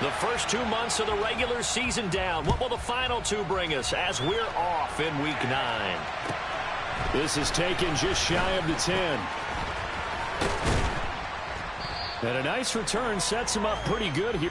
The first 2 months of the regular season down. What will the final 2 bring us as we're off in Week 9? This is taken just shy of the 10. And a nice return sets him up pretty good here.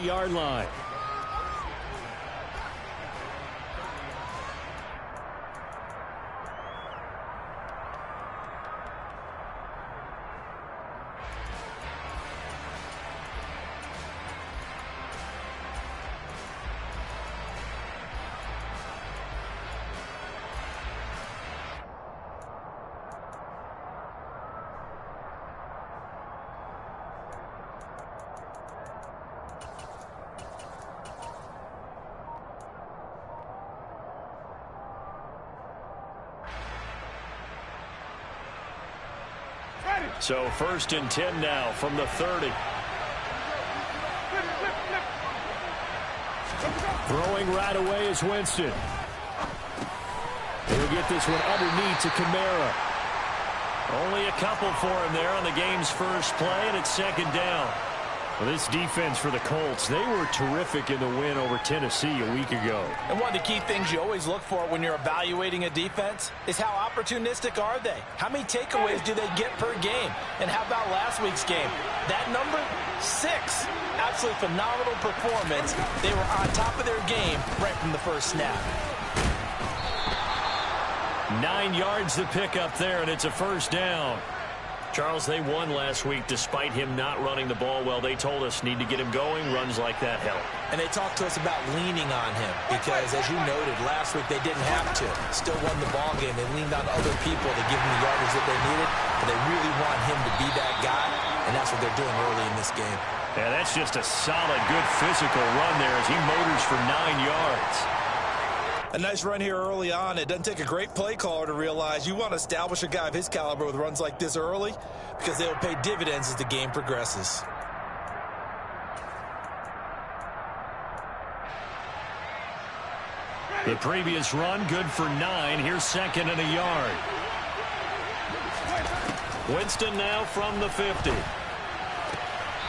Yard line. So 1st and 10 now from the 30. Throwing right away is Winston. He'll get this one underneath to Kamara. Only a couple for him there on the game's first play, and it's 2nd down. Well, this defense for the Colts, they were terrific in the win over Tennessee a week ago. And one of the key things you always look for when you're evaluating a defense is how opportunistic are they? How many takeaways do they get per game? And how about last week's game? That number, 6. Absolutely phenomenal performance. They were on top of their game right from the first snap. 9 yards to pick up there, and it's a 1st down. Charles, they won last week despite him not running the ball well. They told us need to get him going. Runs like that help. And they talked to us about leaning on him because, as you noted, last week they didn't have to. Still won the ball game. They leaned on other people to give them the yardage that they needed, but they really want him to be that guy, and that's what they're doing early in this game. Yeah, that's just a solid, good physical run there as he motors for 9 yards. A nice run here early on. It doesn't take a great play caller to realize you want to establish a guy of his caliber with runs like this early because they will pay dividends as the game progresses. The previous run, good for 9. Here's 2nd and a yard. Winston now from the 50.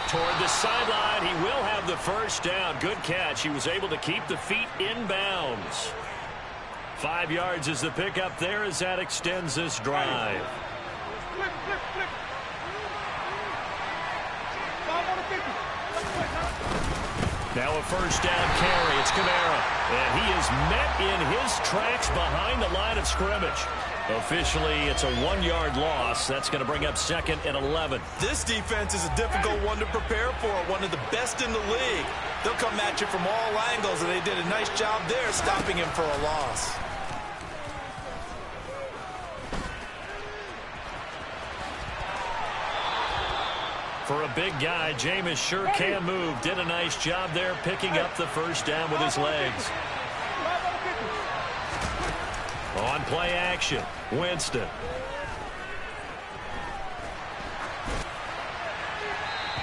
Toward the sideline, he will have the 1st down. Good catch. He was able to keep the feet in bounds. 5 yards is the pickup there as that extends this drive. Now a 1st down carry. It's Kamara. And he is met in his tracks behind the line of scrimmage. Officially, it's a 1-yard loss. That's going to bring up 2nd and 11. This defense is a difficult one to prepare for. One of the best in the league. They'll come at you from all angles, and they did a nice job there stopping him for a loss. For a big guy, Jameis sure can move. Did a nice job there picking up the 1st down with his legs. On play action, Winston.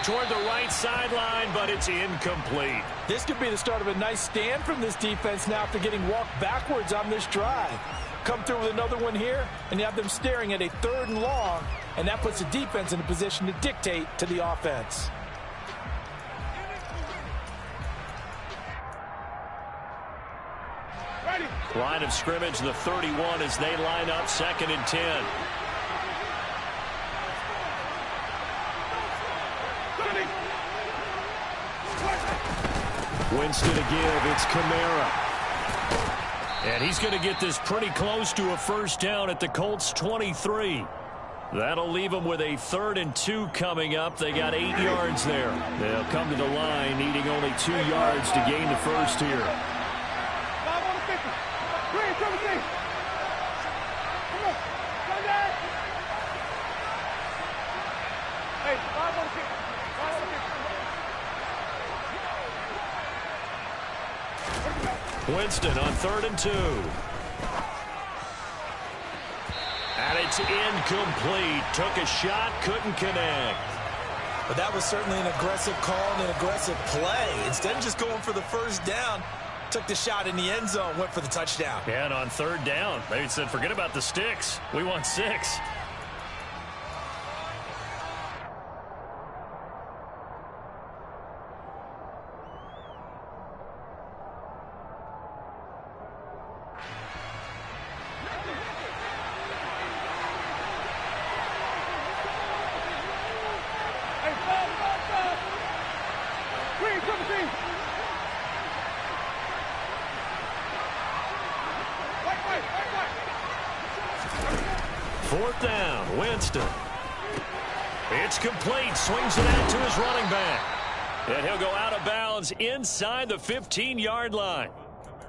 Toward the right sideline, but it's incomplete. This could be the start of a nice stand from this defense now after getting walked backwards on this drive. Come through with another one here, and you have them staring at a 3rd and long, and that puts the defense in a position to dictate to the offense. Line of scrimmage, the 31 as they line up 2nd and 10. Winston to give. It's Kamara. And he's going to get this pretty close to a 1st down at the Colts 23. That'll leave them with a 3rd and 2 coming up. They got 8 yards there. They'll come to the line needing only 2 yards to gain the first here. 5 on the 50. 3 and 17. Come on. Come down. Hey, 5 on the 50. 5 on the 50. Winston on 3rd and 2. And it's incomplete. Took a shot, couldn't connect. But that was certainly an aggressive call and an aggressive play. Instead of just going for the first down, took the shot in the end zone, went for the touchdown. Yeah, and on 3rd down, they said, forget about the sticks. We want 6. Hey, 5, 3 and 17. Wait. 4th down, Winston. It's complete. Swings it out to his running back. And he'll go out of bounds inside the 15-yard line.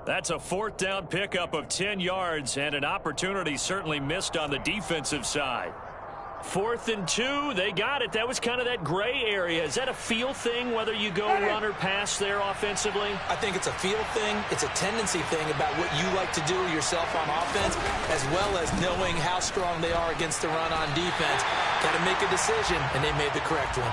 That's a 4th down pickup of 10 yards and an opportunity certainly missed on the defensive side. 4th and 2, they got it. That was kind of that gray area. Is that a feel thing, whether you go run or pass there offensively? I think it's a feel thing. It's a tendency thing about what you like to do yourself on offense, as well as knowing how strong they are against the run on defense. Got to make a decision, and they made the correct one.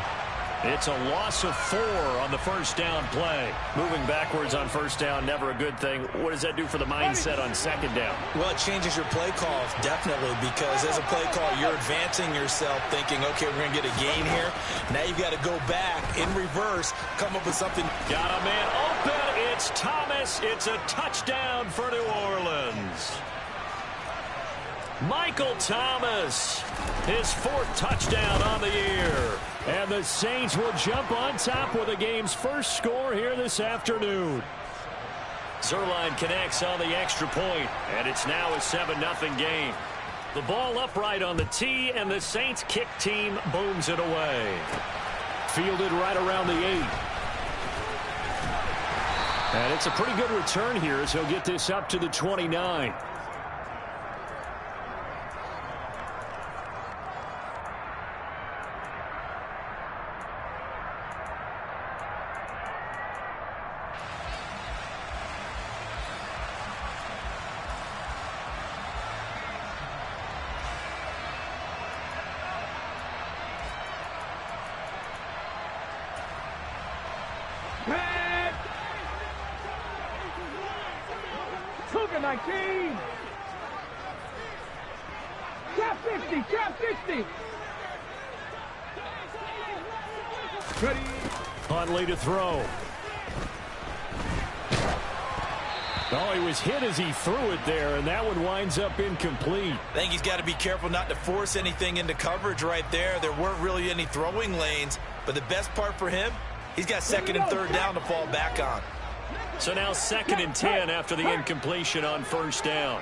It's a loss of 4 on the first down play. Moving backwards on first down, never a good thing. What does that do for the mindset on second down? Well, it changes your play calls, definitely, because as a play call, you're advancing yourself, thinking, okay, we're going to get a gain here. Now you've got to go back in reverse, come up with something. Got a man open. It's Thomas. It's a touchdown for New Orleans. Michael Thomas, his 4th touchdown on the year. And the Saints will jump on top with the game's first score here this afternoon. Zerline connects on the extra point, and it's now a 7-0 game. The ball upright on the tee, and the Saints kick team booms it away. Fielded right around the 8. And it's a pretty good return here as he'll get this up to the 29. Pat! 19. Trap 50, trap 60. Ready. Huntley to throw. Oh, he was hit as he threw it there, and that one winds up incomplete. I think he's got to be careful not to force anything into coverage right there. There weren't really any throwing lanes, but the best part for him, he's got second and third down to fall back on. So now 2nd and 10 after the incompletion on first down.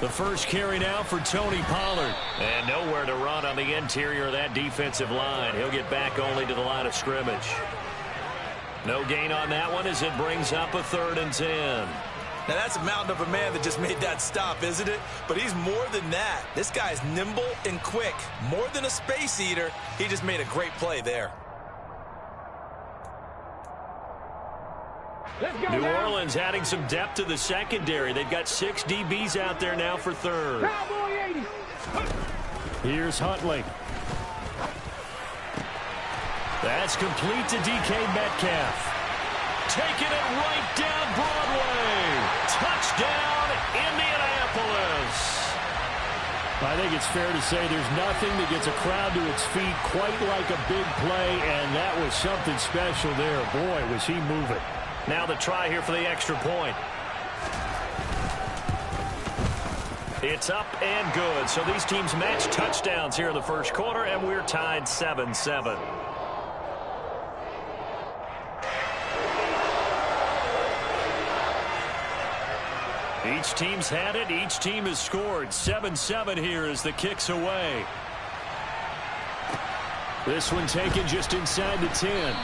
The first carry now for Tony Pollard. And nowhere to run on the interior of that defensive line. He'll get back only to the line of scrimmage. No gain on that one as it brings up a 3rd and 10. Now, that's a mountain of a man that just made that stop, isn't it? But he's more than that. This guy's nimble and quick. More than a space eater. He just made a great play there. New Orleans adding some depth to the secondary. They've got 6 DBs out there now for third. Here's Huntley. That's complete to DK Metcalf. Taking it right down Broadway. Touchdown, Indianapolis. I think it's fair to say there's nothing that gets a crowd to its feet quite like a big play, and that was something special there. Boy, was he moving. Now the try here for the extra point. It's up and good. So these teams match touchdowns here in the first quarter, and we're tied 7-7. Each team's had it. Each team has scored. 7-7 here as the kick's away. This one taken just inside the 10.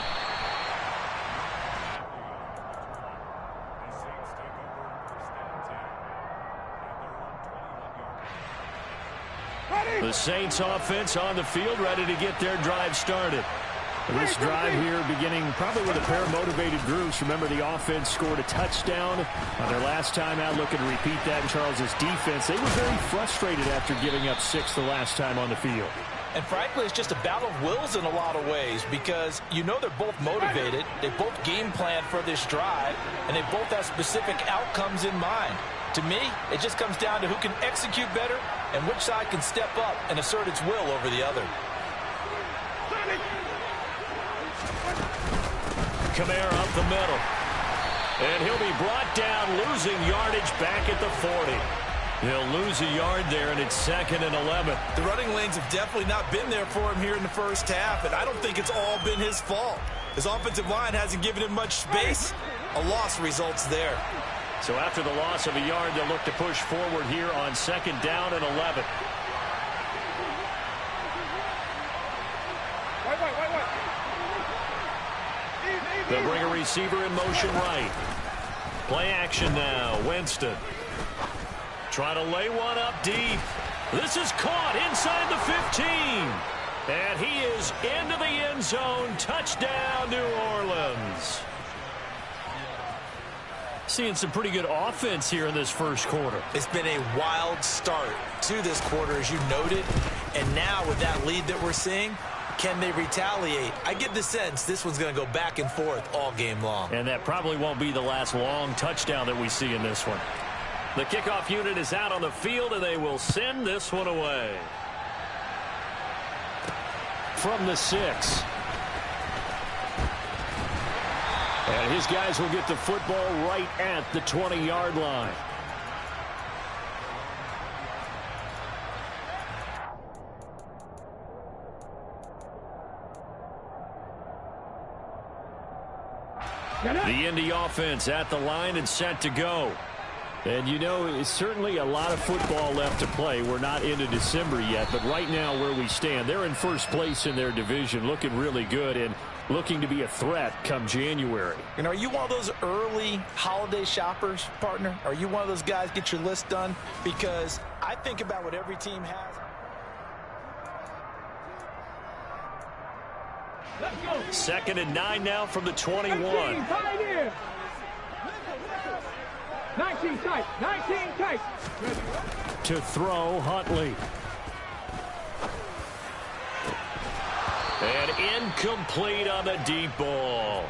The Saints offense on the field, ready to get their drive started. This drive here beginning probably with a pair of motivated groups. Remember, the offense scored a touchdown on their last time out. Looking to repeat that in Charles's defense. They were very frustrated after giving up 6 the last time on the field. And frankly, it's just a battle of wills in a lot of ways because you know they're both motivated. They both game plan for this drive, and they both have specific outcomes in mind. To me, it just comes down to who can execute better and which side can step up and assert its will over the other. Kamara up the middle. And he'll be brought down, losing yardage back at the 40. He'll lose a yard there, and it's 2nd and 11. The running lanes have definitely not been there for him here in the first half, and I don't think it's all been his fault. His offensive line hasn't given him much space. A loss results there. So after the loss of a yard, they'll look to push forward here on 2nd down and 11. They'll bring a receiver in motion right. Play action now. Winston. Trying to lay one up deep. This is caught inside the 15. And he is into the end zone. Touchdown, New Orleans. Seeing some pretty good offense here in this first quarter. It's been a wild start to this quarter, as you noted. And now with that lead that we're seeing, can they retaliate? I get the sense this one's going to go back and forth all game long. And that probably won't be the last long touchdown that we see in this one. The kickoff unit is out on the field, and they will send this one away. From the 6. And his guys will get the football right at the 20-yard line. The Indy offense at the line and set to go. And, you know, it's certainly a lot of football left to play. We're not into December yet, but right now where we stand, they're in first place in their division, looking really good and looking to be a threat come January. And are you one of those early holiday shoppers, partner? Are you one of those guys get your list done? Because I think about what every team has. Let's go. 2nd and 9 now from the 21. 19 tight. 19 tight. To throw, Huntley. And incomplete on the deep ball.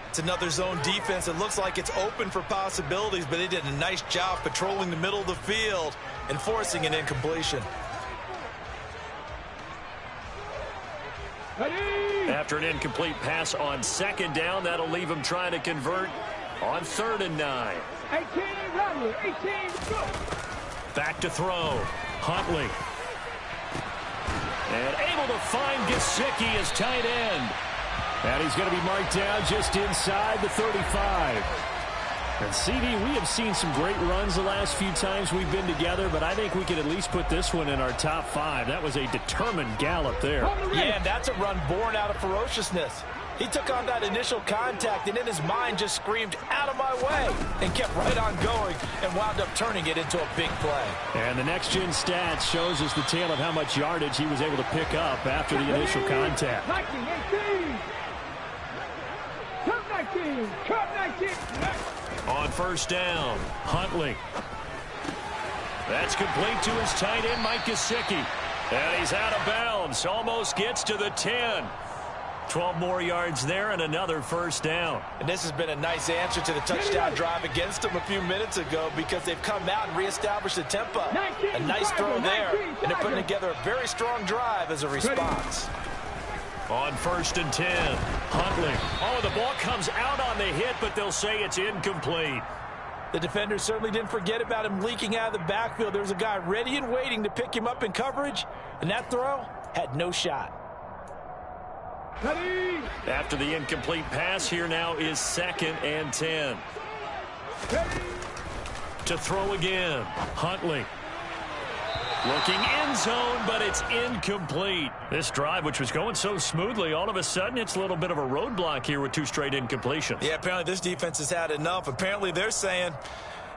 It's another zone defense. It looks like it's open for possibilities, but they did a nice job patrolling the middle of the field and forcing an incompletion. After an incomplete pass on 2nd down, that'll leave him trying to convert on 3rd and 9. 18, Rodley, 18, go. Back to throw. Huntley. And able to find Gesicki as tight end. And he's going to be marked down just inside the 35. And CD, we have seen some great runs the last few times we've been together, but I think we could at least put this one in our top 5. That was a determined gallop there. Yeah, and that's a run born out of ferociousness. He took on that initial contact and in his mind just screamed, "Out of my way," and kept right on going and wound up turning it into a big play. And the next-gen stats shows us the tale of how much yardage he was able to pick up after the initial contact. 19, 18. Cut 19. Cut 19. On 1st down, Huntley. That's complete to his tight end, Mike Gesicki. And he's out of bounds. Almost gets to the 10. 12 more yards there and another 1st down. And this has been a nice answer to the touchdown drive against them a few minutes ago because they've come out and reestablished the tempo. A nice throw there, and they're putting together a very strong drive as a response. On 1st and 10, Huntley. Oh, the ball comes out on the hit, but they'll say it's incomplete. The defenders certainly didn't forget about him leaking out of the backfield. There was a guy ready and waiting to pick him up in coverage, and that throw had no shot. After the incomplete pass, here now is 2nd and 10. To throw again. Huntley. Looking end zone, but it's incomplete. This drive, which was going so smoothly, all of a sudden it's a little bit of a roadblock here with 2 straight incompletions. Yeah, apparently this defense has had enough. Apparently they're saying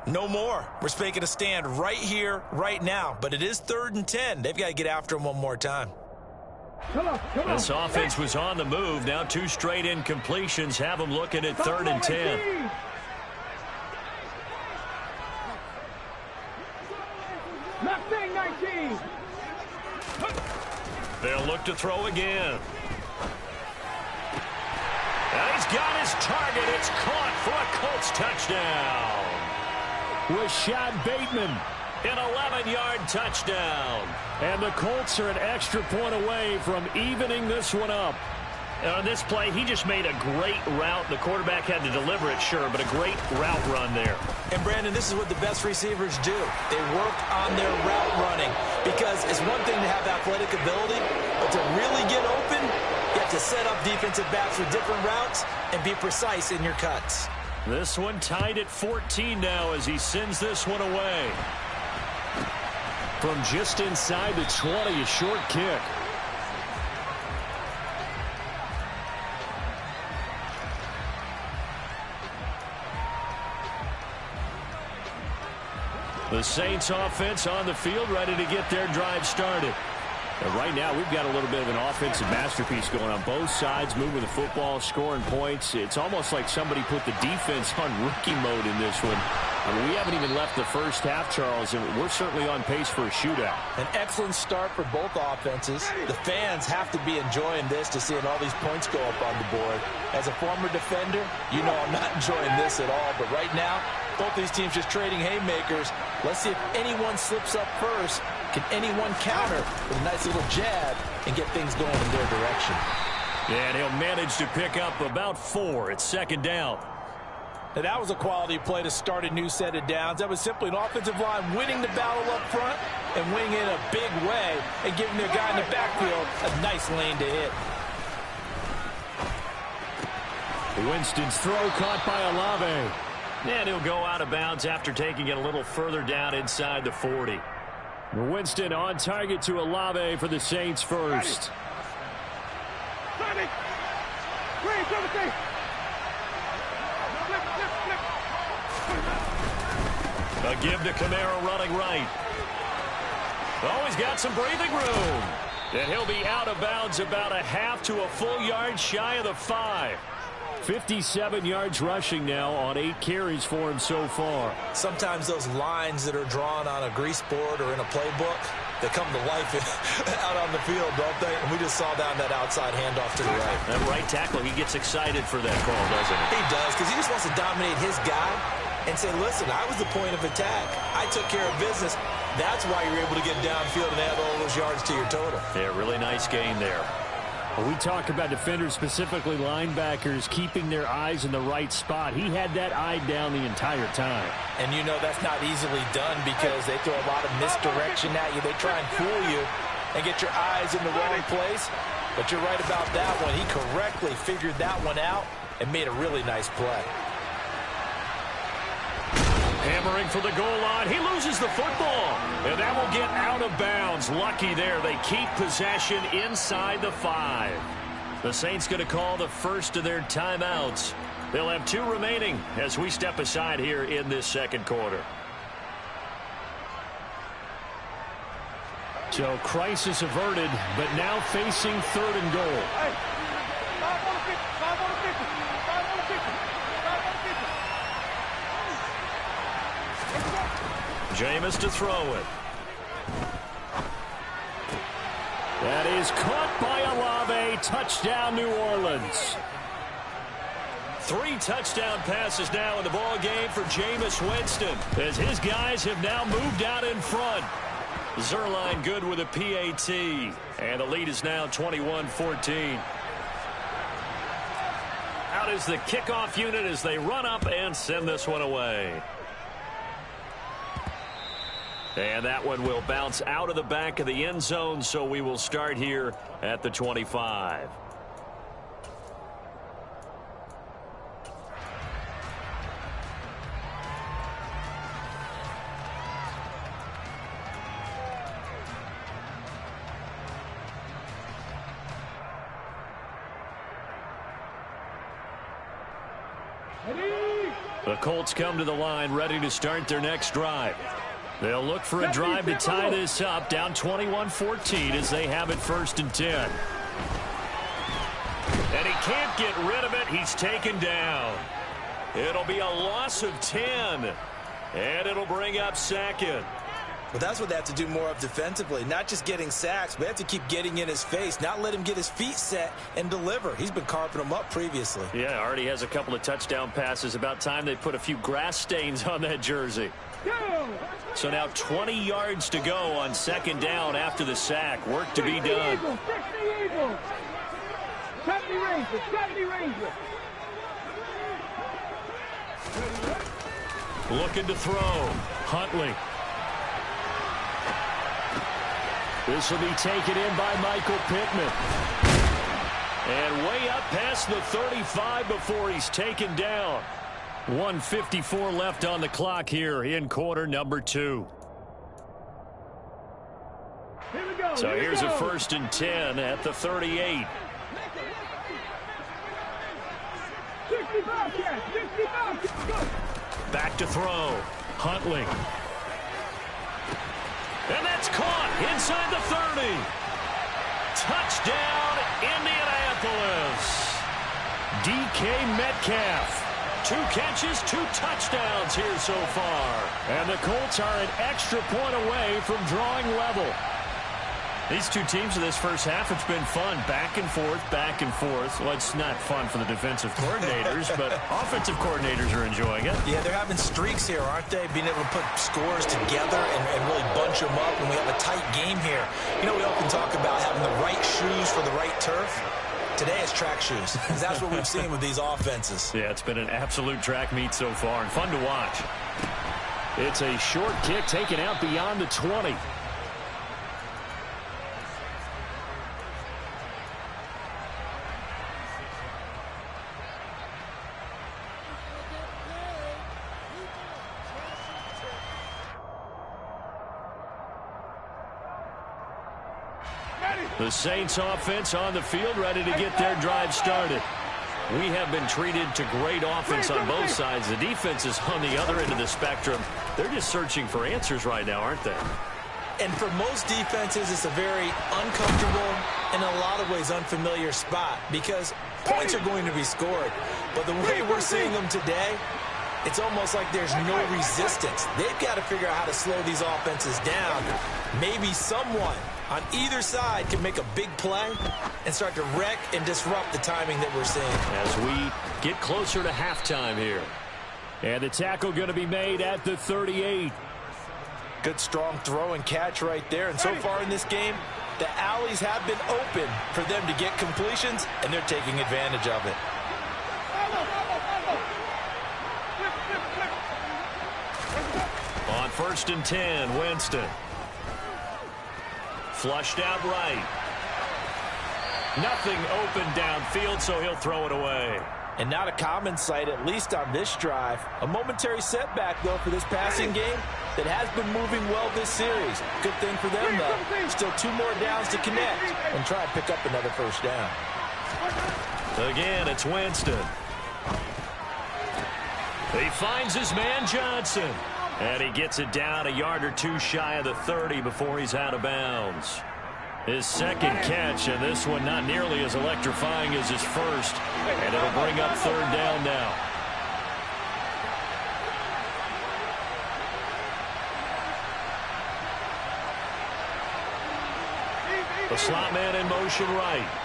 no more. We're making a stand right here, right now. But it is 3rd and 10. They've got to get after him one more time. Come on. This offense was on the move. Now 2 straight incompletions have them looking at 3rd and 10. Left thing, 19. They'll look to throw again. And he's got his target. It's caught for a Colts touchdown. Rashad Bateman. An 11-yard touchdown. And the Colts are an extra point away from evening this one up. On this play, he just made a great route. The quarterback had to deliver it, sure, but a great route run there. And, Brandon, this is what the best receivers do. They work on their route running because it's one thing to have athletic ability, but to really get open, you have to set up defensive backs with different routes and be precise in your cuts. This one tied at 14 now as he sends this one away. From just inside the 20, a short kick. The Saints offense on the field, ready to get their drive started. And right now, we've got a little bit of an offensive masterpiece going on both sides, moving the football, scoring points. It's almost like somebody put the defense on rookie mode in this one. I mean, we haven't even left the first half, Charles, and we're certainly on pace for a shootout. An excellent start for both offenses. The fans have to be enjoying this to seeing all these points go up on the board. As a former defender, you know I'm not enjoying this at all. But right now, both these teams just trading haymakers. Let's see if anyone slips up first. Can anyone counter with a nice little jab and get things going in their direction? And he'll manage to pick up about 4. It's 2nd down. Now, that was a quality play to start a new set of downs. That was simply an offensive line winning the battle up front and winning in a big way and giving their guy in the backfield a nice lane to hit. Winston's throw caught by Olave. And he'll go out of bounds after taking it a little further down inside the 40. Winston on target to Olave for the Saints first. A give to Kamara running right. Oh, he's got some breathing room. And he'll be out of bounds about a half to a full yard shy of the 5. 57 yards rushing now on 8 carries for him so far. Sometimes those lines that are drawn on a grease board or in a playbook, they come to life out on the field, don't they? And we just saw down that outside handoff to the right. That right tackle, he gets excited for that call, doesn't he? He does, because he just wants to dominate his guy and say, listen, I was the point of attack. I took care of business. That's why you're able to get downfield and add all those yards to your total. Yeah, really nice game there. When we talk about defenders, specifically linebackers, keeping their eyes in the right spot. He had that eye down the entire time. And you know that's not easily done because they throw a lot of misdirection at you. They try and fool you and get your eyes in the wrong place. But you're right about that one. He correctly figured that one out and made a really nice play. Hammering for the goal line. He loses the football. And that will get out of bounds. Lucky there. They keep possession inside the 5. The Saints going to call the first of their timeouts. They'll have 2 remaining as we step aside here in this 2nd quarter. So crisis averted, but now facing 3rd and goal. Hey, 5 on the 50, 5 on the 50, 5 on the 50, 5 on the 50. Jameis to throw it. That is caught by Olave. Touchdown, New Orleans. 3 touchdown passes now in the ball game for Jameis Winston as his guys have now moved out in front. Zerline good with a PAT, and the lead is now 21-14. Out is the kickoff unit as they run up and send this one away. And that one will bounce out of the back of the end zone, so we will start here at the 25. The Colts come to the line ready to start their next drive. They'll look for a drive to tie this up, down 21-14 as they have it 1st and 10. And he can't get rid of it. He's taken down. It'll be a loss of 10. And it'll bring up 2nd. Well, that's what they have to do more of defensively, not just getting sacks. We have to keep getting in his face, not let him get his feet set and deliver. He's been carping them up previously. Yeah, already has a couple of touchdown passes. About time they put a few grass stains on that jersey. So now 20 yards to go on 2nd down after the sack. Work to be done. Looking to throw. Huntley. This will be taken in by Michael Pittman. And way up past the 35 before he's taken down. 1:54 left on the clock here in quarter number 2. So here's a 1st and 10 at the 38. Back to throw. Huntley. And that's caught inside the 30. Touchdown, Indianapolis. DK Metcalf. 2 catches, 2 touchdowns here so far. And the Colts are an extra point away from drawing level. These two teams in this first half, it's been fun. Back and forth, back and forth. Well, it's not fun for the defensive coordinators, but offensive coordinators are enjoying it. Yeah, they're having streaks here, aren't they? Being able to put scores together and really bunch them up, and we have a tight game here. You know, we often talk about having the right shoes for the right turf. Today it's track shoes, because that's what we've seen with these offenses. Yeah, it's been an absolute track meet so far, and fun to watch. It's a short kick taken out beyond the 20. The Saints offense on the field ready to get their drive started. We have been treated to great offense on both sides. The defense is on the other end of the spectrum. They're just searching for answers right now, aren't they? And for most defenses, it's a very uncomfortable and in a lot of ways unfamiliar spot because points are going to be scored. But the way we're seeing them today, it's almost like there's no resistance. They've got to figure out how to slow these offenses down. Maybe someone on either side can make a big play and start to wreck and disrupt the timing that we're seeing. As we get closer to halftime here. And the tackle going to be made at the 38. Good strong throw and catch right there. And so far in this game, the alleys have been open for them to get completions, and they're taking advantage of it. On 1st and 10, Winston. Flushed out right. Nothing open downfield, so he'll throw it away. And not a common sight, at least on this drive. A momentary setback, though, for this passing game that has been moving well this series. Good thing for them, though. Still 2 more downs to connect and try and pick up another 1st down. Again, it's Winston. He finds his man Johnson. And he gets it down a yard or 2 shy of the 30 before he's out of bounds. His 2nd catch, and this one not nearly as electrifying as his first. And it'll bring up 3rd down now. The slot man in motion right.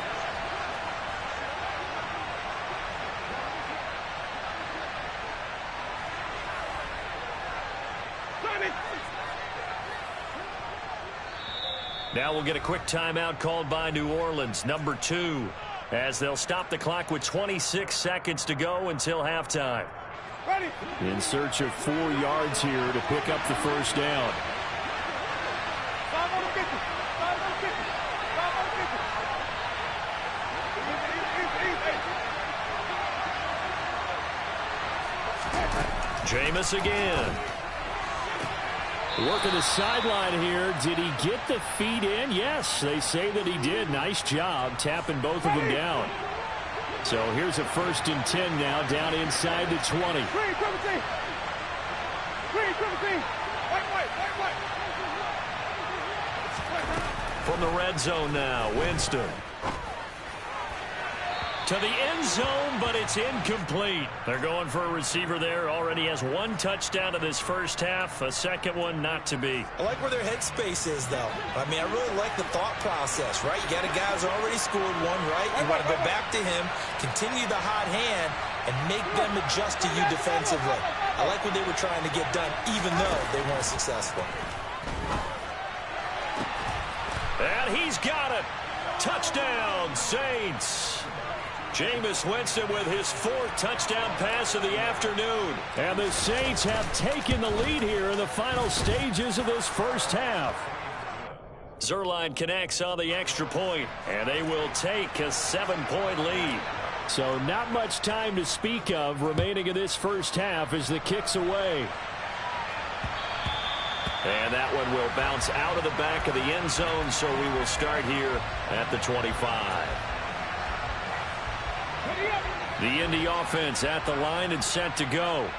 Now we'll get a quick timeout called by New Orleans, number 2, as they'll stop the clock with 26 seconds to go until halftime. In search of 4 yards here to pick up the 1st down. Jameis again. Working the sideline here. Did he get the feet in? Yes, they say that he did. Nice job tapping both of them down. So here's a 1st and 10 now, down inside the 20. From the red zone now, Winston. To the end zone, but it's incomplete. They're going for a receiver there. Already has 1 touchdown in this first half. A second one not to be. I like where their headspace is, though. I mean, I really like the thought process, right? You got a guy who's already scored 1, right? You want to go back to him, continue the hot hand, and make them adjust to you defensively. I like what they were trying to get done, even though they weren't successful. And he's got it. Touchdown, Saints. Jameis Winston with his 4th touchdown pass of the afternoon. And the Saints have taken the lead here in the final stages of this first half. Zerline connects on the extra point, and they will take a 7-point lead. So not much time to speak of remaining in this first half as the kick's away. And that one will bounce out of the back of the end zone, so we will start here at the 25. The Indy offense at the line and set to go.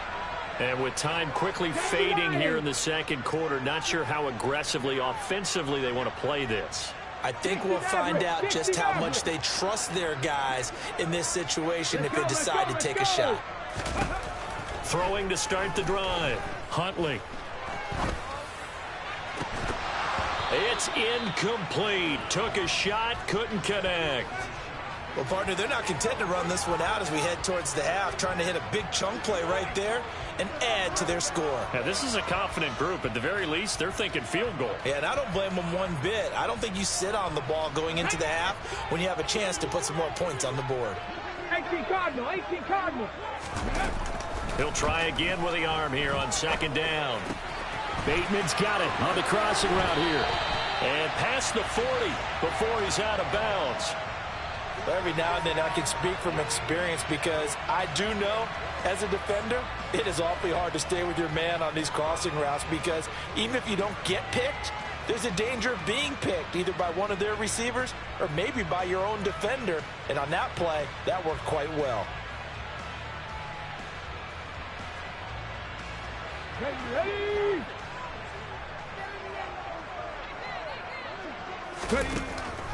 And with time quickly fading here in the second quarter, not sure how aggressively, offensively they want to play this. I think we'll find out just how much they trust their guys in this situation if they decide to take a shot. Throwing to start the drive. Huntley. It's incomplete. Took a shot, couldn't connect. Well, partner, they're not content to run this one out as we head towards the half, trying to hit a big chunk play right there and add to their score. Yeah, this is a confident group. At the very least, they're thinking field goal. Yeah, and I don't blame them one bit. I don't think you sit on the ball going into the half when you have a chance to put some more points on the board. 18 Cardinal, 18 Cardinal. He'll try again with the arm here on 2nd down. Bateman's got it on the crossing route here. And past the 40 before he's out of bounds. Every now and then I can speak from experience because I do know as a defender it is awfully hard to stay with your man on these crossing routes because even if you don't get picked, there's a danger of being picked either by one of their receivers or maybe by your own defender. And on that play, that worked quite well. Ready.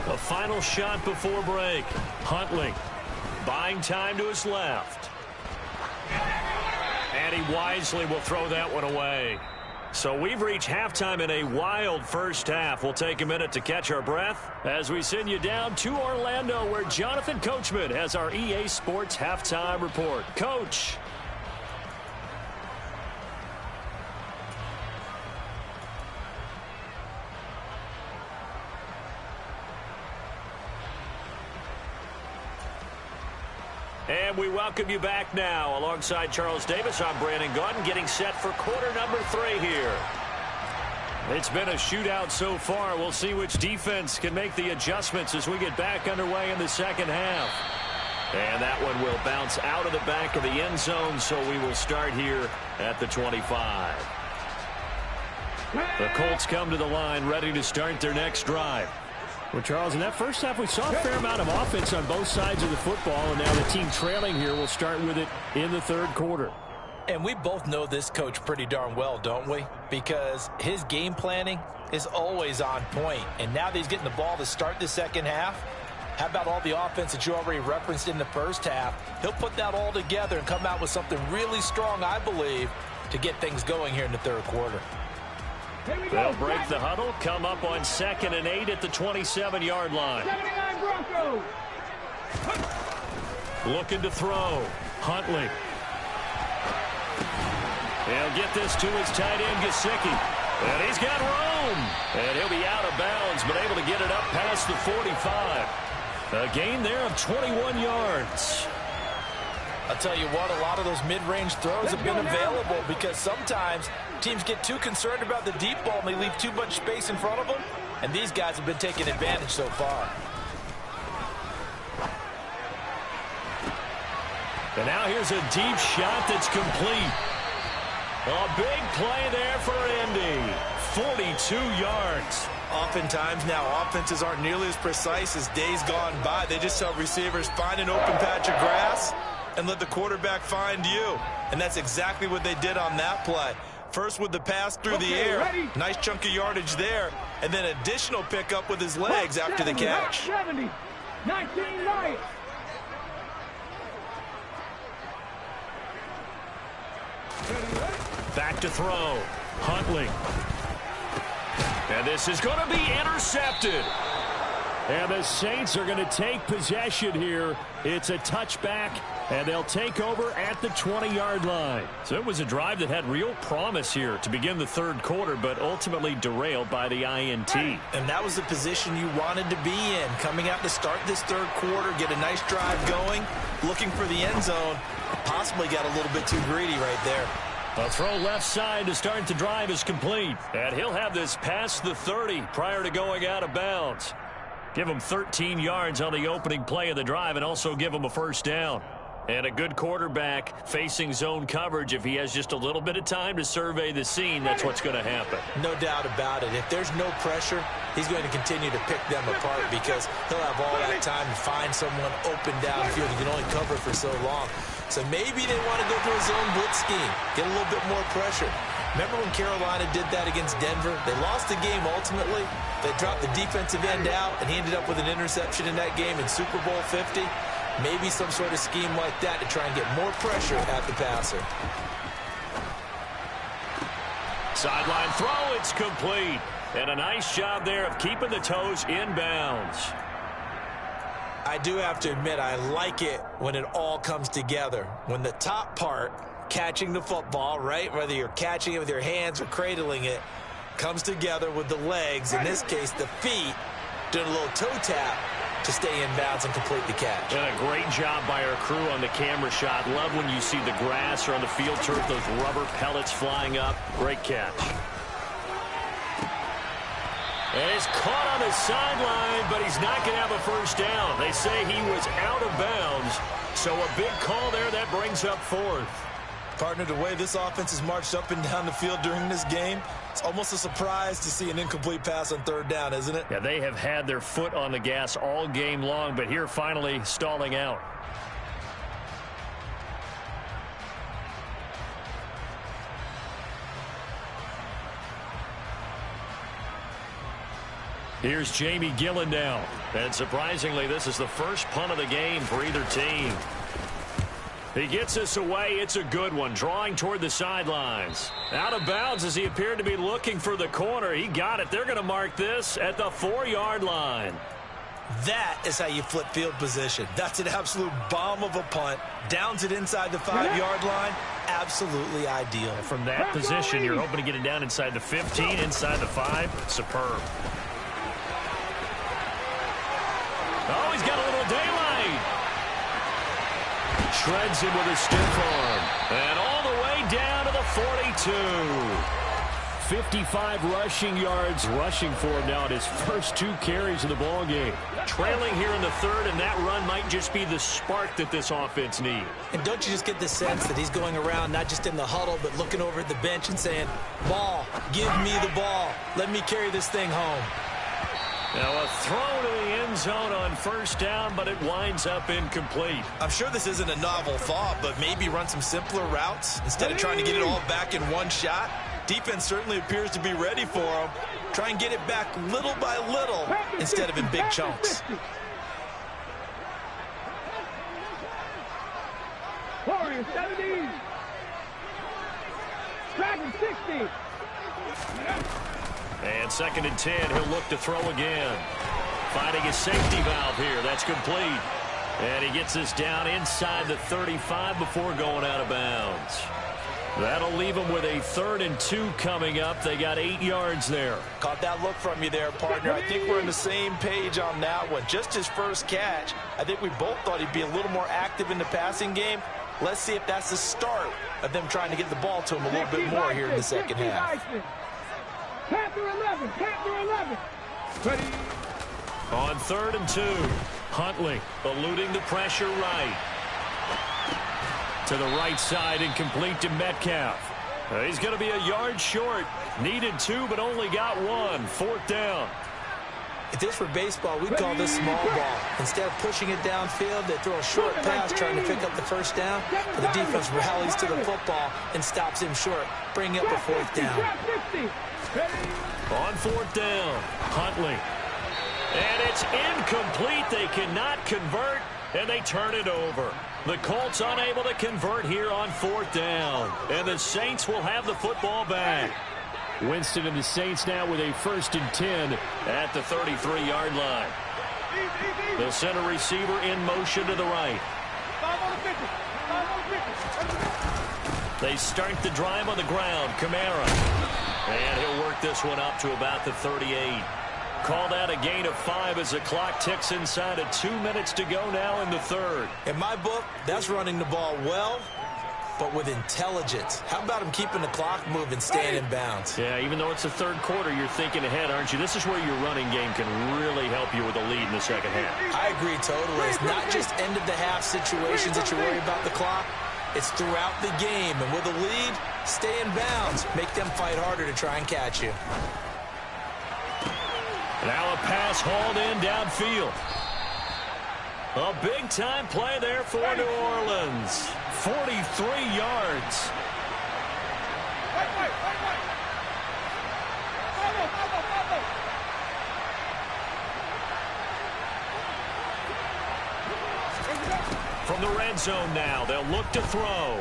A final shot before break. Huntley buying time to his left. And he wisely will throw that one away. So we've reached halftime in a wild first half. We'll take a minute to catch our breath as we send you down to Orlando where Jonathan Coachman has our EA Sports halftime report. Coach. And we welcome you back now. Alongside Charles Davis, I'm Brandon Gaudin, getting set for quarter number 3 here. It's been a shootout so far. We'll see which defense can make the adjustments as we get back underway in the second half. And that one will bounce out of the back of the end zone, so we will start here at the 25. The Colts come to the line, ready to start their next drive. Well, Charles, in that first half, we saw a fair amount of offense on both sides of the football, and now the team trailing here will start with it in the third quarter. And we both know this coach pretty darn well, don't we? Because his game planning is always on point. And now that he's getting the ball to start the second half, how about all the offense that you already referenced in the first half? He'll put that all together and come out with something really strong, I believe, to get things going here in the third quarter. They'll break the huddle, come up on 2nd and 8 at the 27-yard line. 79 Broncos. Looking to throw. Huntley. He'll get this to his tight end, Gesicki. And he's got room. And he'll be out of bounds, but able to get it up past the 45. A gain there of 21 yards. I'll tell you what, a lot of those mid-range throws have been available because sometimes teams get too concerned about the deep ball and they leave too much space in front of them, and these guys have been taking advantage so far. And now here's a deep shot that's complete. A big play there for Indy. 42 yards. Oftentimes now, offenses aren't nearly as precise as days gone by. They just tell receivers, find an open patch of grass and let the quarterback find you. And that's exactly what they did on that play. First with the pass through the air. Ready? Nice chunk of yardage there. And then additional pickup with his legs after the catch. 70, 19 right. Back to throw. Huntley. And this is going to be intercepted. And the Saints are going to take possession here. It's a touchback, and they'll take over at the 20-yard line. So it was a drive that had real promise here to begin the third quarter, but ultimately derailed by the INT. And that was the position you wanted to be in. Coming out to start this third quarter, get a nice drive going, looking for the end zone. Possibly got a little bit too greedy right there. A throw left side to start the drive is complete. And he'll have this past the 30 prior to going out of bounds. Give him 13 yards on the opening play of the drive and also give him a first down. And a good quarterback facing zone coverage. If he has just a little bit of time to survey the scene, that's what's going to happen. No doubt about it. If there's no pressure, he's going to continue to pick them apart because he'll have all that time to find someone open downfield. He can only cover for so long. So maybe they want to go through a zone blitz scheme, get a little bit more pressure. Remember when Carolina did that against Denver? They lost the game ultimately. They dropped the defensive end out, and he ended up with an interception in that game in Super Bowl 50. Maybe some sort of scheme like that to try and get more pressure at the passer. Sideline throw, it's complete. And a nice job there of keeping the toes inbounds. I do have to admit, I like it when it all comes together. When the top part, catching the football, right, whether you're catching it with your hands or cradling it, comes together with the legs, in this case the feet, doing a little toe tap to stay in bounds and complete the catch. And a great job by our crew on the camera shot. Love when you see the grass or on the field turf, those rubber pellets flying up. Great catch. And he's caught on the sideline, but he's not going to have a first down. They say he was out of bounds, so a big call there that brings up fourth. Partner, the way this offense has marched up and down the field during this game, it's almost a surprise to see an incomplete pass on third down, isn't it? Yeah, they have had their foot on the gas all game long, but here finally stalling out. Here's Jamie Gillen now. And surprisingly, this is the first punt of the game for either team. He gets this away. It's a good one. Drawing toward the sidelines. Out of bounds as he appeared to be looking for the corner. He got it. They're going to mark this at the 4-yard line. That is how you flip field position. That's an absolute bomb of a punt. Downs it inside the 5-yard line. Absolutely ideal. From that position, you're hoping to get it down inside the 15, inside the 5. Superb. Oh, he's got a little daylight. Shreds him with a stiff arm. And all the way down to the 42. 55 rushing yards rushing for him now at his first 2 carries of the ball game. Trailing here in the third, and that run might just be the spark that this offense needs. And don't you just get the sense that he's going around not just in the huddle, but looking over at the bench and saying, ball, give me the ball. Let me carry this thing home. Now a throw to the end zone on first down, but it winds up incomplete. I'm sure this isn't a novel thought, but maybe run some simpler routes instead of trying to get it all back in one shot. Defense certainly appears to be ready for him. Try and get it back little by little instead of in big chunks. Warriors 70. Dragon 60. And 2nd and 10, he'll look to throw again. Finding his safety valve here. That's complete. And he gets this down inside the 35 before going out of bounds. That'll leave him with a 3rd and 2 coming up. They got 8 yards there. Caught that look from you there, partner. I think we're on the same page on that one. Just his first catch. I think we both thought he'd be a little more active in the passing game. Let's see if that's the start of them trying to get the ball to him a little bit more here in the second half. Panther 11. Panther 11. Ready. On 3rd and 2, Huntley eluding the pressure right. To the right side and complete to Metcalf. He's going to be a yard short. Needed 2, but only got 1. 4th down. If this were baseball, we'd call this small ball. Instead of pushing it downfield, they throw a short pass trying to pick up the first down. But the defense rallies to the football and stops him short, bringing up a 4th down. On 4th down, Huntley. And it's incomplete. They cannot convert, and they turn it over. The Colts unable to convert here on 4th down. And the Saints will have the football back. Winston and the Saints now with a 1st and 10 at the 33-yard line. They'll send a receiver in motion to the right. They start the drive on the ground. Kamara. And he'll work this one up to about the 38. Called out a gain of 5 as the clock ticks inside of 2 minutes to go now in the 3rd. In my book, that's running the ball well, but with intelligence. How about him keeping the clock moving, staying in bounds? Yeah, even though it's the 3rd quarter, you're thinking ahead, aren't you? This is where your running game can really help you with a lead in the 2nd half. I agree totally. It's not just end-of-the-half situations that you worry about the clock. It's throughout the game. And with a lead, stay in bounds. Make them fight harder to try and catch you. Now a pass hauled in downfield. A big-time play there for New Orleans. 43 yards. From the red zone now, they'll look to throw.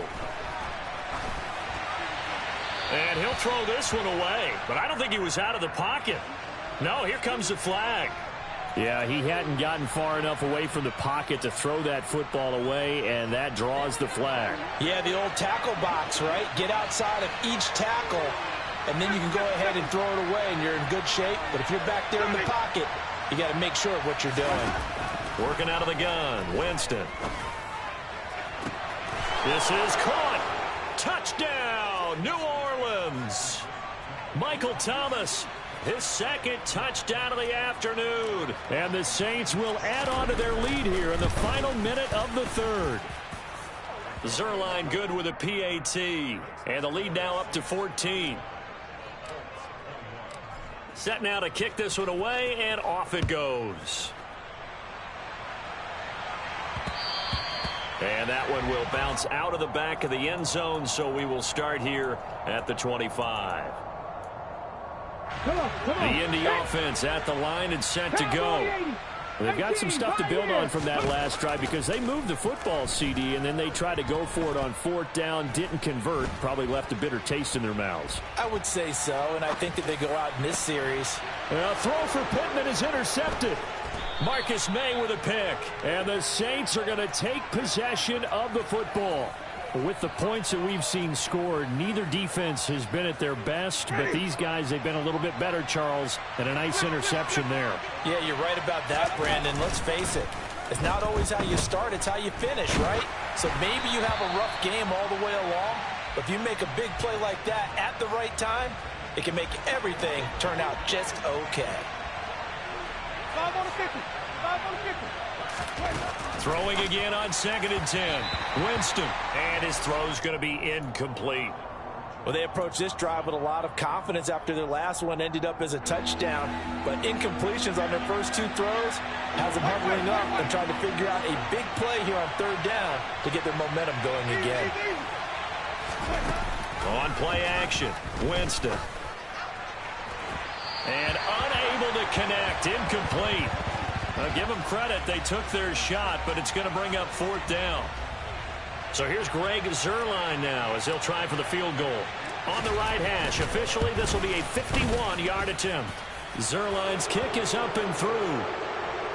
And he'll throw this one away, but I don't think he was out of the pocket. No, here comes the flag. Yeah, he hadn't gotten far enough away from the pocket to throw that football away, and that draws the flag. Yeah, the old tackle box, right? Get outside of each tackle, and then you can go ahead and throw it away, and you're in good shape. But if you're back there in the pocket, you got to make sure of what you're doing. Working out of the gun, Winston. This is caught. Touchdown, New Orleans. Michael Thomas, his 2nd touchdown of the afternoon. And the Saints will add on to their lead here in the final minute of the 3rd. Zerline good with a PAT. And the lead now up to 14. Set now to kick this one away, and off it goes. And that one will bounce out of the back of the end zone, so we will start here at the 25. The Indy offense at the line and set to go. They've got some stuff to build on from that last drive because they moved the football, CD, and then they tried to go for it on 4th down, didn't convert, probably left a bitter taste in their mouths. I would say so, and I think that they go out in this series. A throw for Pittman is intercepted. Marcus May with a pick. And the Saints are going to take possession of the football. With the points that we've seen scored, neither defense has been at their best, but these guys, they've been a little bit better, Charles, and a nice interception there. Yeah, you're right about that, Brandon. Let's face it. It's not always how you start, it's how you finish, right? So maybe you have a rough game all the way along, but if you make a big play like that at the right time, it can make everything turn out just okay. 5 on the 50. 5 on the 50. Throwing again on 2nd and 10. Winston. And his throw's going to be incomplete. Well, they approached this drive with a lot of confidence after their last one ended up as a touchdown. But incompletions on their first 2 throws has them huddling up and trying to figure out a big play here on 3rd down to get their momentum going again. On play action, Winston. And unable to connect, incomplete. Give them credit, they took their shot, but it's going to bring up 4th down. So here's Greg Zerline now as he'll try for the field goal. On the right hash, officially this will be a 51-yard attempt. Zerline's kick is up and through.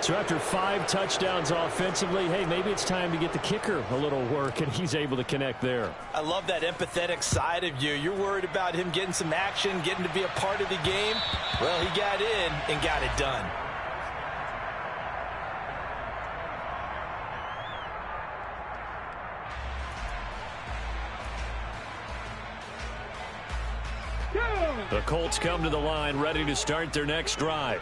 So after 5 touchdowns offensively, hey, maybe it's time to get the kicker a little work, and he's able to connect there. I love that empathetic side of you. You're worried about him getting some action, getting to be a part of the game. Well, he got in and got it done. The Colts come to the line ready to start their next drive.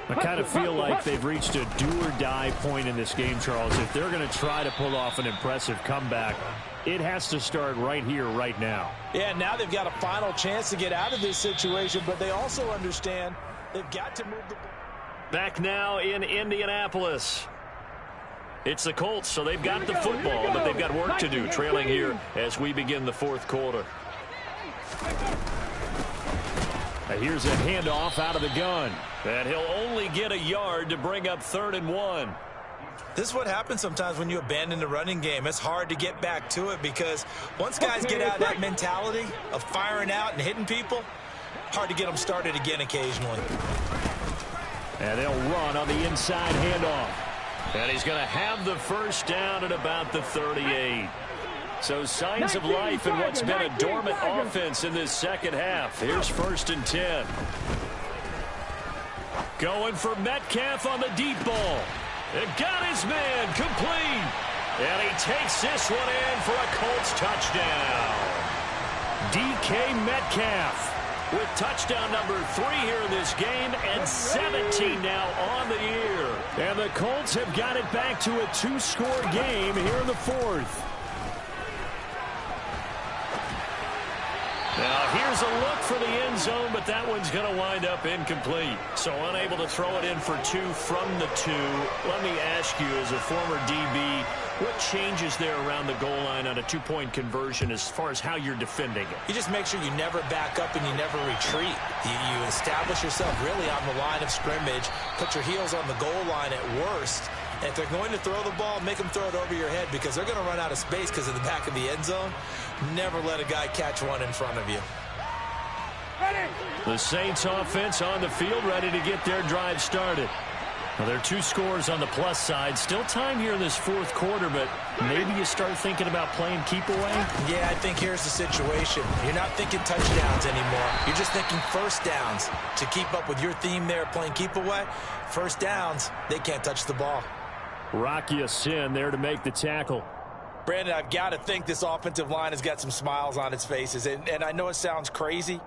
I kind of feel like they've reached a do-or-die point in this game, Charles. If they're going to try to pull off an impressive comeback, It has to start right here, right now. Yeah, now they've got a final chance to get out of this situation, but they also understand they've got to move the ball. Back now in Indianapolis. It's the Colts, so they've got the football, but they've got work to do, trailing here as we begin the fourth quarter. Here's a handoff out of the gun. And he'll only get a yard to bring up 3rd and 1. This is what happens sometimes when you abandon the running game. It's hard to get back to it because once guys get out of that mentality of firing out and hitting people, hard to get them started again occasionally. And they'll run on the inside handoff. And he's going to have the first down at about the 38. So signs of life in what's been a dormant offense in this second half. Here's 1st and 10. Going for Metcalf on the deep ball. It got his man complete. And he takes this one in for a Colts touchdown. DK Metcalf with touchdown number 3 here in this game and 17 now on the year. And the Colts have got it back to a 2-score game here in the 4th. Now, here's a look for the end zone, but that one's going to wind up incomplete. So unable to throw it in for 2 from the 2. Let me ask you, as a former DB, what changes there around the goal line on a 2-point conversion as far as how you're defending it? You just make sure you never back up and you never retreat. You establish yourself really on the line of scrimmage, put your heels on the goal line at worst. And if they're going to throw the ball, make them throw it over your head because they're going to run out of space because of the back of the end zone. Never let a guy catch one in front of you. The Saints offense on the field, ready to get their drive started. Well, there are 2 scores on the plus side. Still time here in this 4th quarter, but maybe you start thinking about playing keep away? Yeah, I think here's the situation. You're not thinking touchdowns anymore. You're just thinking first downs. To keep up with your theme there, playing keep away, first downs, they can't touch the ball. Rocky Sin there to make the tackle. Brandon, I've got to think this offensive line has got some smiles on its faces. And I know it sounds crazy,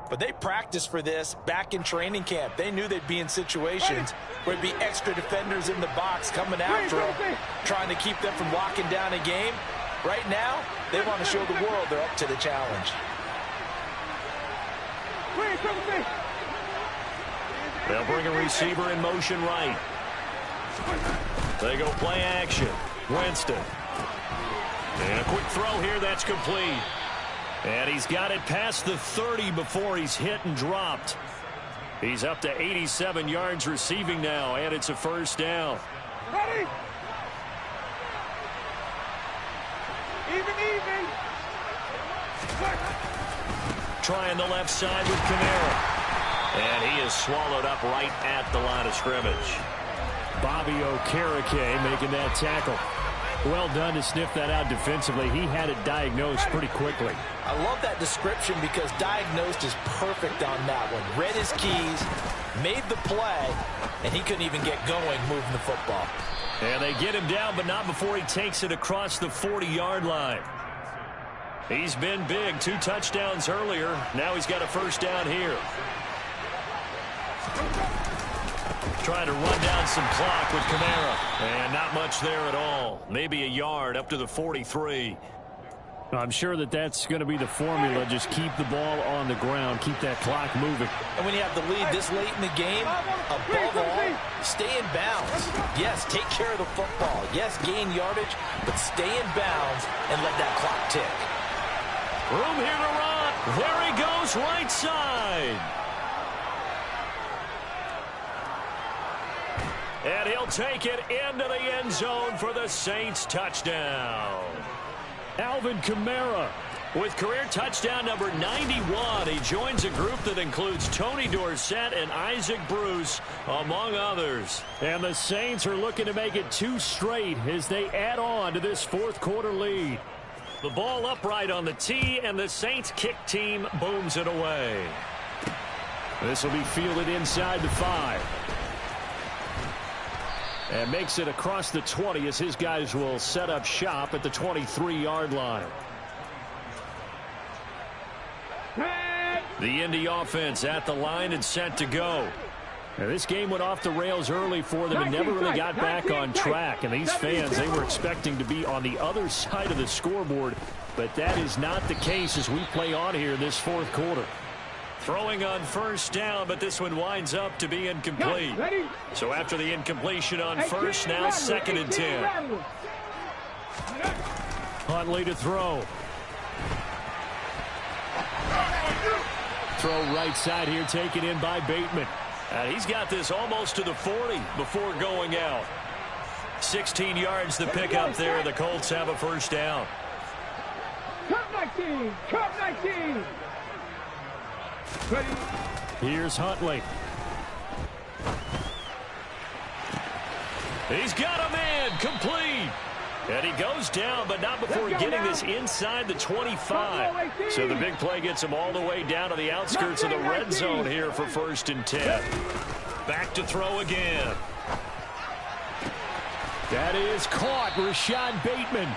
but they practiced for this back in training camp. They knew they'd be in situations where there'd be extra defenders in the box coming after them, trying to keep them from locking down a game. Right now, they want to show the world they're up to the challenge. They'll bring a receiver in motion right. They go play action. Winston. And a quick throw here, that's complete. And he's got it past the 30 before he's hit and dropped. He's up to 87 yards receiving now, and it's a first down. Ready? Even. Trying the left side with Kamara. And he is swallowed up right at the line of scrimmage. Bobby Okereke making that tackle. Well done to sniff that out defensively. He had it diagnosed pretty quickly. I love that description because diagnosed is perfect on that one. Read his keys, made the play, and he couldn't even get going moving the football. And they get him down, but not before he takes it across the 40-yard line. He's been big. 2 touchdowns earlier. Now he's got a first down here. Trying to run down some clock with Kamara. And not much there at all. Maybe a yard up to the 43. I'm sure that's going to be the formula. Just keep the ball on the ground. Keep that clock moving. And when you have the lead this late in the game, above all, stay in bounds. Yes, take care of the football. Yes, gain yardage, but stay in bounds and let that clock tick. Room here to run. There he goes, right side. And he'll take it into the end zone for the Saints touchdown. Alvin Kamara with career touchdown number 91. He joins a group that includes Tony Dorsett and Isaac Bruce, among others. And the Saints are looking to make it 2 straight as they add on to this 4th quarter lead. The ball upright on the tee, and the Saints kick team booms it away. This will be fielded inside the 5. And makes it across the 20 as his guys will set up shop at the 23-yard line. The Indy offense at the line and set to go. Now, this game went off the rails early for them and never really got back on track. And these fans, they were expecting to be on the other side of the scoreboard, but that is not the case as we play on here in this fourth quarter. Throwing on first down, but this one winds up to be incomplete. So after the incompletion on first, now 2nd and 10. Huntley to throw. Throw right side here, taken in by Bateman. And he's got this almost to the 40 before going out. 16 yards the pickup there. The Colts have a first down. Cut 19! Cut 19! Here's Huntley. He's got a man, complete. And he goes down, but not before getting this inside the 25. So the big play gets him all the way down to the outskirts of the red zone here for 1st and 10. Back to throw again. That is caught, Rashad Bateman.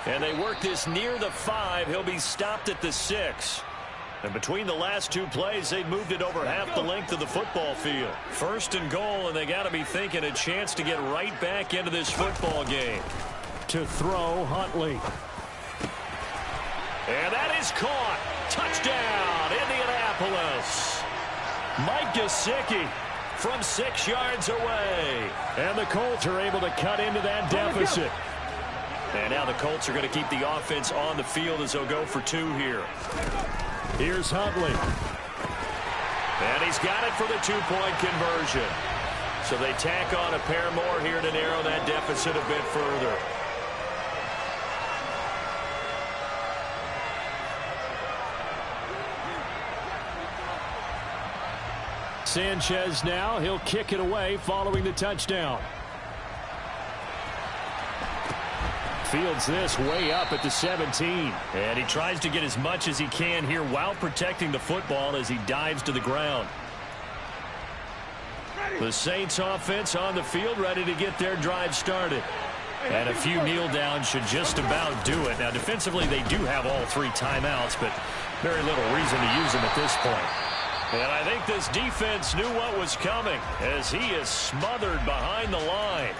And they work this near the 5. He'll be stopped at the 6. And between the last two plays, they've moved it over half the length of the football field. 1st and goal, and they got to be thinking a chance to get right back into this football game. To throw, Huntley. And that is caught. Touchdown, Indianapolis. Mike Gesicki from 6 yards away. And the Colts are able to cut into that deficit. And now the Colts are going to keep the offense on the field as they'll go for 2 here. Here's Huntley. And he's got it for the 2-point conversion. So they tack on a pair more here to narrow that deficit a bit further. Sanchez now, he'll kick it away following the touchdown. Fields this way up at the 17. And he tries to get as much as he can here while protecting the football as he dives to the ground. The Saints offense on the field ready to get their drive started. And a few kneel downs should just about do it. Now defensively they do have all 3 timeouts, but very little reason to use them at this point. And I think this defense knew what was coming as he is smothered behind the line.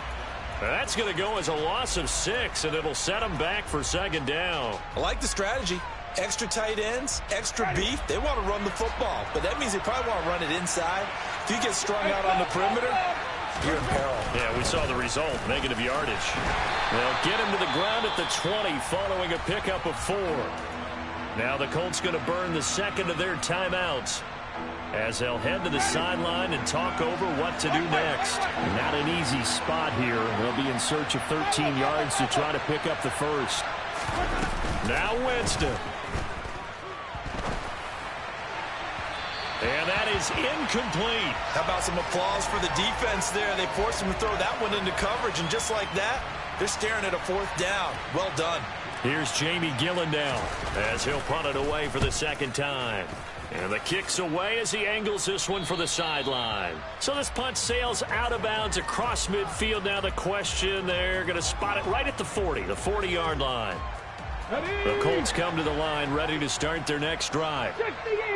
That's going to go as a loss of 6, and it'll set them back for 2nd down. I like the strategy. Extra tight ends, extra beef. They want to run the football, but that means they probably want to run it inside. If you get strung out on the perimeter, you're in peril. Yeah, we saw the result, negative yardage. They'll get him to the ground at the 20 following a pickup of 4. Now the Colts going to burn the 2nd of their timeouts as they'll head to the sideline and talk over what to do next. Not an easy spot here. They'll be in search of 13 yards to try to pick up the 1st. Now Winston. And that is incomplete. How about some applause for the defense there? They forced him to throw that one into coverage, and just like that, they're staring at a 4th down. Well done. Here's Jamie Gillen now as he'll punt it away for the 2nd time. And the kick's away as he angles this one for the sideline. So this punt sails out of bounds across midfield. Now the question, they're going to spot it right at the 40, the 40-yard line. The Colts come to the line ready to start their next drive.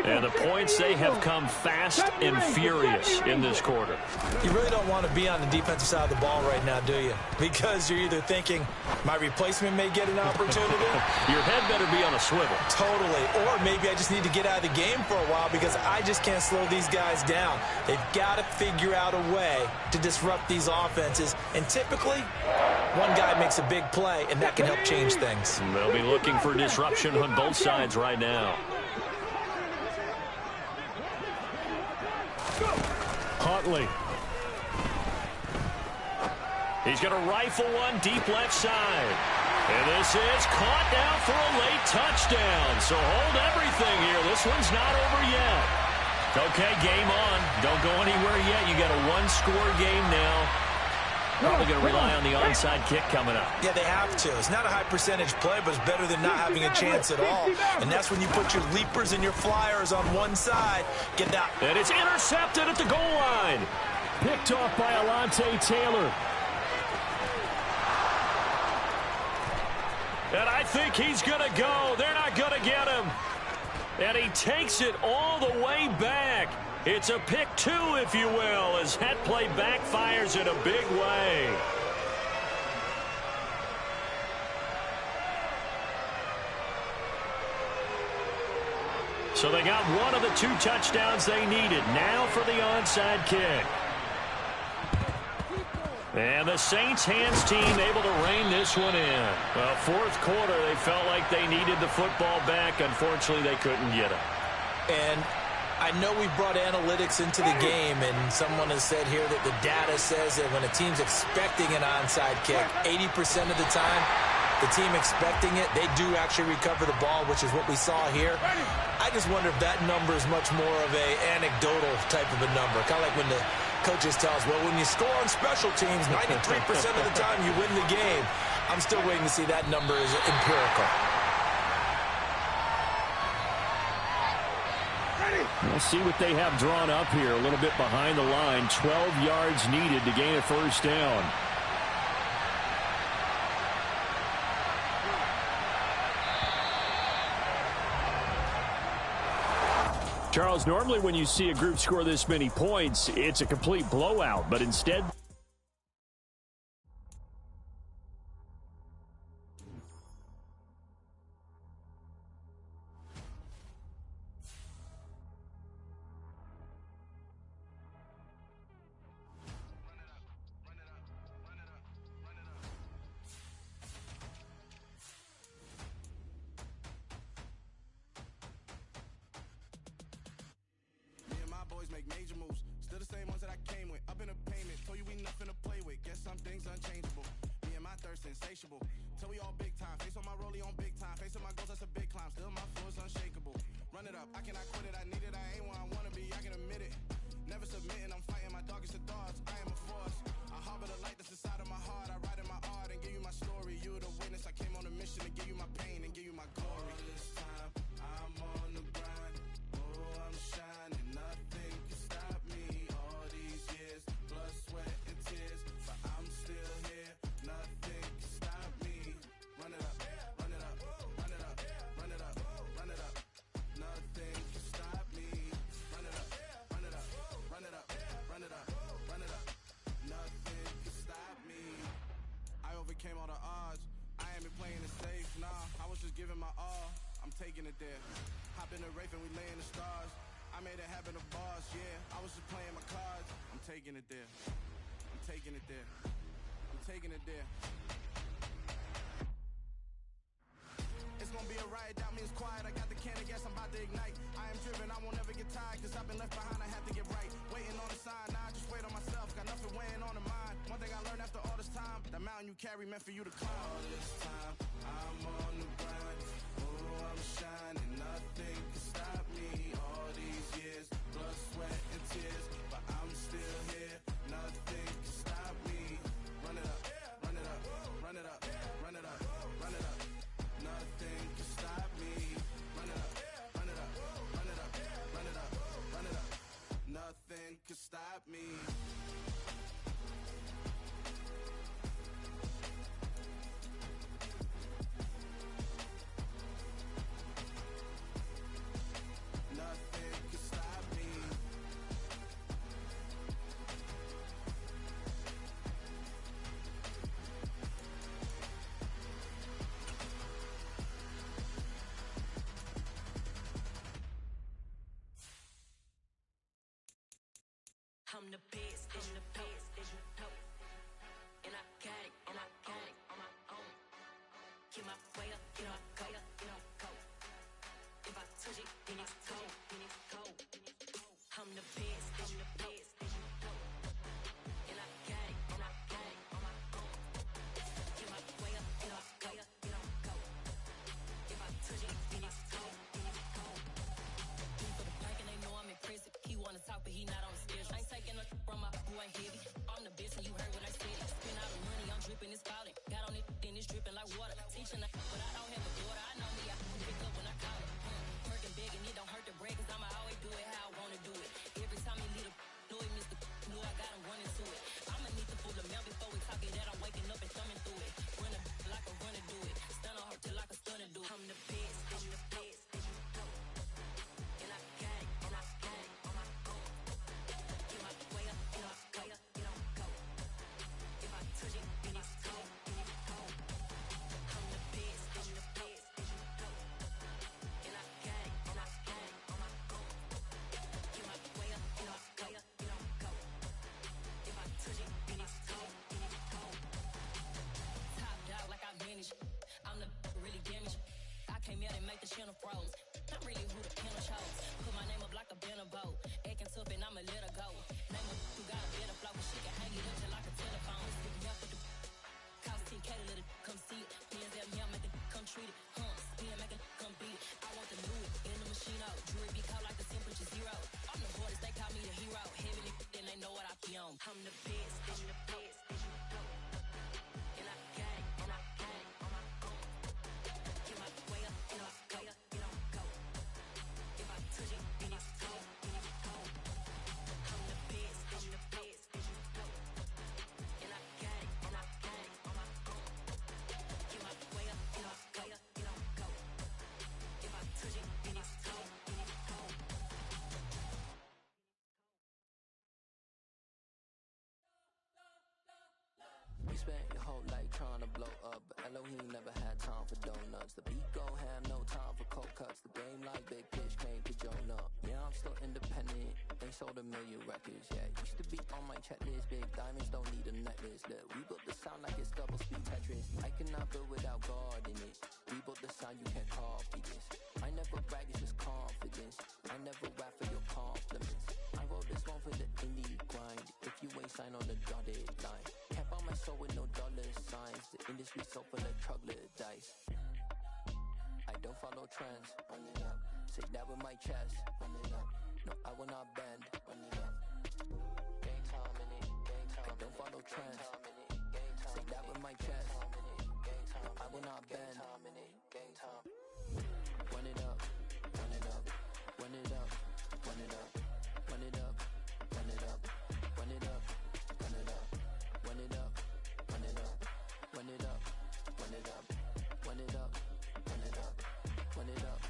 And the points, they have come fast and furious in this quarter. You really don't want to be on the defensive side of the ball right now, do you? Because you're either thinking, my replacement may get an opportunity. Your head better be on a swivel. Totally. Or maybe I just need to get out of the game for a while because I just can't slow these guys down. They've got to figure out a way to disrupt these offenses. And typically, one guy makes a big play, and that can help change things. And they'll be looking for disruption on both sides right now. Huntley. He's going to rifle one deep left side. And this is caught down for a late touchdown. So hold everything here. This one's not over yet. Okay, game on. Don't go anywhere yet. You got a one-score game now. Probably going to rely on the onside kick coming up. Yeah, they have to. It's not a high percentage play, but it's better than not having a chance at all. And that's when you put your leapers and your flyers on one side. Get that. And it's intercepted at the goal line. Picked off by Alontae Taylor. And I think he's going to go. They're not going to get him. And he takes it all the way back. It's a pick two, if you will, as that play backfires in a big way. So they got one of the 2 touchdowns they needed. Now for the onside kick. And the Saints hands team able to rein this one in. Well, fourth quarter, they felt like they needed the football back. Unfortunately, they couldn't get it. And I know we've brought analytics into the game, and someone has said here that the data says that when a team's expecting an onside kick, 80% of the time, the team expecting it, they do actually recover the ball, which is what we saw here. I just wonder if that number is much more of a anecdotal type of a number. Kind of like when the coaches tell us, well, when you score on special teams, 93% of the time you win the game. I'm still waiting to see that number is empirical. We'll see what they have drawn up here. A little bit behind the line. 12 yards needed to gain a first down. Charles, normally when you see a group score this many points, it's a complete blowout, but instead... Major moves, still the same ones that I came with. Up in a payment, told you we nothing to play with. Guess some things unchangeable. Me and my thirst insatiable. Till we all big time. Face on my rollie on big time. Face on my goals, that's a big climb. Still my flow is unshakable. Run it up, I cannot quit it. I need it, I ain't where I wanna be. I can admit it. Never submitting, I'm fighting my darkest of thoughts. I am a force. I harbor the light that's inside of my heart. I write in my art and give you my story. You the witness. I came on a mission to give you my pain and give you my glory. All this time, I'm on the grind. Oh, I'm shining. Nothing can stop me. All these years, blood, sweat, and tears, but I'm still here. Nothing can stop me. Run it up, run it up, run it up, run it up, run it up. Nothing can stop me. Run it up, run it up, run it up, run it up, run it up. Nothing can stop me. I overcame all the odds. I ain't been playing it safe, nah. I was just giving my all. I'm taking it there. Hop in the Wraith and we lay in the stars. I made it happen to bars, yeah. I was just playing my cards. I'm taking it there. I'm taking it there. I'm taking it there. It's gonna be a riot, doubt me it's quiet. I got the can of gas, I'm about to ignite. I am driven, I won't ever get tired. Cause I've been left behind, I have to get right. Waiting on a sign, now I just wait on myself. Got nothing weighing on the mind. One thing I learned after all this time, the mountain you carry meant for you to climb. All this time, I'm on the grind. Oh, I'm shining, nothing can stop me. All these years, blood, sweat, and tears, but I'm still here. Nothing can stop me. Run it up, run it up, run it up, run it up, run it up. Nothing can stop me. Run it up, run it up, run it up, run it up, run it up. Nothing can stop me. Nothing can stop me. I'm the best, I'm the best, and I got it, and I got it on my own. Get my way up, get up, go, go. If I touch it, then it's cold, I'm the best, I'm the best, and I got it, and I got it on my own. Get my way up, get up, go, go. If I touch it, then it's cold, For the blank and they know I'm impressive. He wanna talk, but he not on the schedule. I ain't taking a from my boy heavy. I'm the best and you whole life trying to blow up, but Elohim never had time for donuts. The beat go ham, no time for cold cuts. The game like big fish came to Jonah. Yeah, I'm still independent, ain't sold a million records yet. Used to be on my checklist, big diamonds don't need a necklace. Look, we built the sound like it's double speed Tetris. I cannot build without God in it. We built the sound, you can't copy this. I never brag, it's just confidence. I never rap for your compliments. I wrote this one for the indie grind. If you ain't signed on the dotted line, can't buy my soul with no dollar signs. The industry so full of troglodytes. I don't follow trends. Run it up. Say that with my chest. Run it up. No, I will not bend. Run it up. Game time in it. Game time. I don't follow trends. Say that with my chest. No, I will not bend. Game time. Run it up. Run it up. Run it up. Run it up. Run it up. Run it up. Run it up. Run it up. Run it up. Run it up. Run it up. Run it up. Run it up. Run it up. Run it up.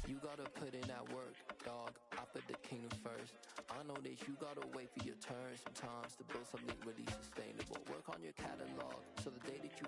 You gotta put in that work, dog. I put the kingdom first. I know that you gotta wait for your turn sometimes to build something really sustainable. Work on your catalog, so the day that you